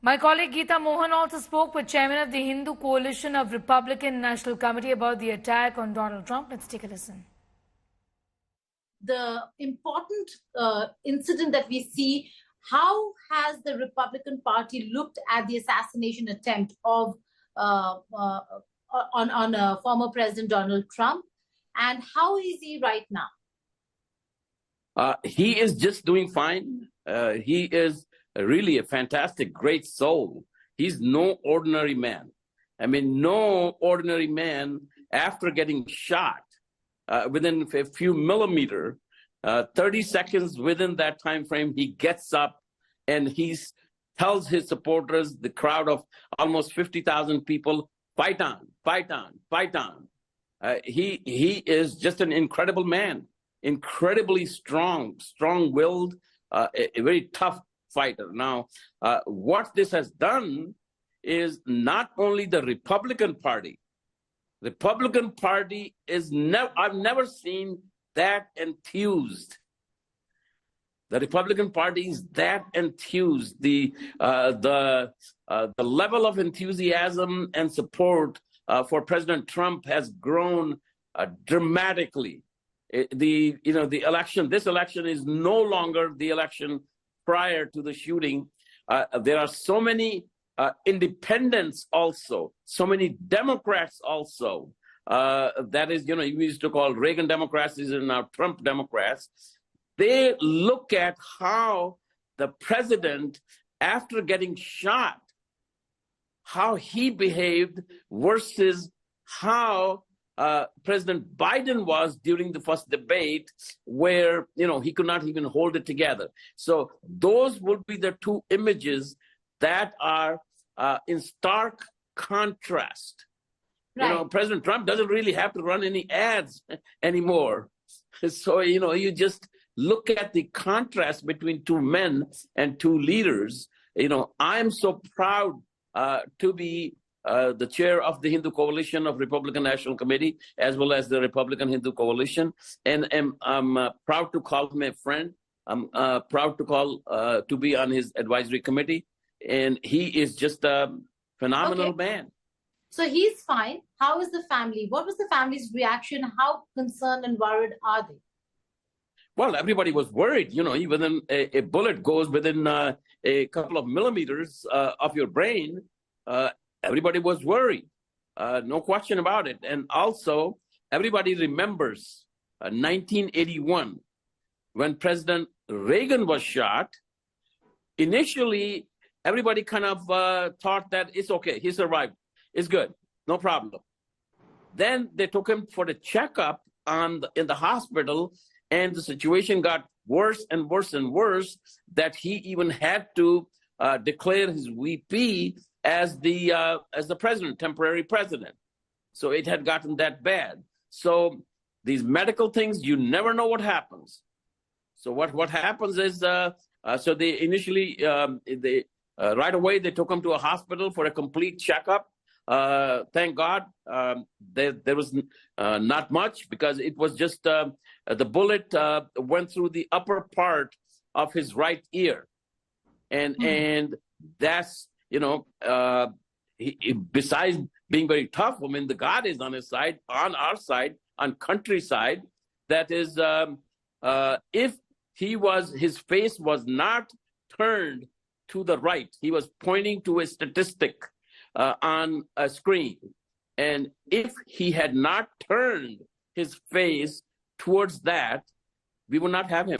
My colleague Geeta Mohan also spoke with Chairman of the Hindu Coalition of Republican National Committee about the attack on Donald Trump. Let's take a listen. The important incident that we see, how has the Republican Party looked at the assassination attempt of on former President Donald Trump, and how is he right now? He is just doing fine. He is really a fantastic, great soul. He's no ordinary man. I mean, no ordinary man, after getting shot within a few millimeters, 30 seconds within that time frame, he gets up and he tells his supporters, the crowd of almost 50,000 people, fight on, fight on, fight on. He is just an incredible man, incredibly strong-willed, a very tough fighter. Now, what this has done is not only the Republican Party. Republican Party is I've never seen that enthused. The Republican Party is that enthused. The level of enthusiasm and support for President Trump has grown dramatically. The election. This election is no longer the election prior to the shooting. There are so many independents also, so many Democrats also. That is, we used to call Reagan Democrats, these are now Trump Democrats. They look at how the president, after getting shot, how he behaved versus how President Biden was during the first debate, where, he could not even hold it together. So those would be the two images that are in stark contrast. Right. President Trump doesn't really have to run any ads anymore. So, you just look at the contrast between two men and two leaders. I'm so proud to be the chair of the Hindu Coalition of Republican National Committee, as well as the Republican Hindu Coalition. And I'm proud to call him a friend. I'm proud to be on his advisory committee. And he is just a phenomenal man. So he's fine. How is the family? What was the family's reaction? How concerned and worried are they? Well, everybody was worried. Even a bullet goes within a couple of millimeters of your brain. Everybody was worried. No question about it. And also, everybody remembers 1981, when President Reagan was shot. Initially, everybody kind of thought that it's okay. He survived. It's good. No problem. Then they took him for the checkup in the hospital, and the situation got worse and worse and worse, that he even had to declare his VP as the president, temporary president. So it had gotten that bad. So these medical things, you never know what happens. So what happens is, so they initially, right away, they took him to a hospital for a complete checkup. Thank God there was not much, because it was just the bullet went through the upper part of his right ear. And that's, besides being very tough, I mean, the God is on his side, on our side, on countryside. That is, if his face was not turned to the right, he was pointing to a statistic on a screen. And if he had not turned his face towards that, we would not have him.